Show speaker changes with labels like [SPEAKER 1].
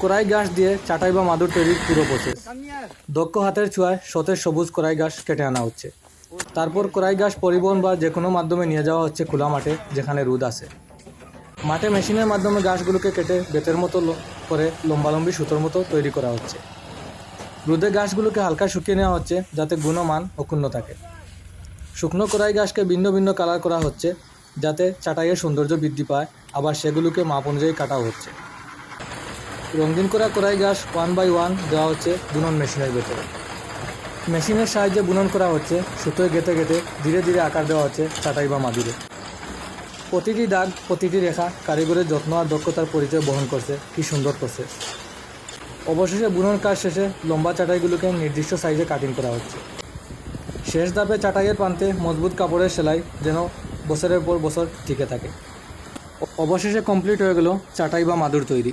[SPEAKER 1] কড়াই ঘাস দিয়ে চাটাই বা মাদুর তৈরির পুরো প্রসেস। দক্ষ হাতের ছোঁয়ায় সতেজ সবুজ কড়াই ঘাস কেটে আনা হচ্ছে। তারপর কড়াই ঘাস পরিবহন বা যে কোনো মাধ্যমে নিয়ে যাওয়া হচ্ছে খোলা মাঠে, যেখানে রোদ আছে। মাঠে মেশিনের মাধ্যমে ঘাসগুলোকে কেটে বেতের মতো করে লম্বালম্বি সুতোর মতো তৈরি করা হচ্ছে। রোদে ঘাসগুলোকে হালকা শুকিয়ে নেওয়া হচ্ছে যাতে গুণমান অক্ষুণ্ণ থাকে। শুকনো কড়াই ঘাসকে ভিন্ন ভিন্ন কালার করা হচ্ছে যাতে চাটাইয়ের সৌন্দর্য বৃদ্ধি পায়, আবার সেগুলোকে মাপ অনুযায়ী কাটাও হচ্ছে। রঙিন করা কড়াই ঘাস 1 বাই 1 দেওয়া হচ্ছে বুনন মেশিনের ভেতরে। মেশিনের সাহায্যে বুনন করা হচ্ছে, সুতোয় গেঁথে গেঁথে ধীরে ধীরে আকার দেওয়া হচ্ছে চাটাই বা মাদুরে। প্রতিটি দাগ, প্রতিটি রেখা কারিগরের যত্ন আর দক্ষতার পরিচয় বহন করছে। কি সুন্দর প্রসেস! অবশেষে বুনন কাজ শেষে লম্বা চাটাইগুলোকে নির্দিষ্ট সাইজে কাটিং করা হচ্ছে। শেষ ধাপে চাটাইয়ের প্রান্তে মজবুত কাপড়ের সেলাই যেন বছরের পর বছর টিকে থাকে। অবশেষে কমপ্লিট হয়ে গেল চাটাই বা মাদুর তৈরি।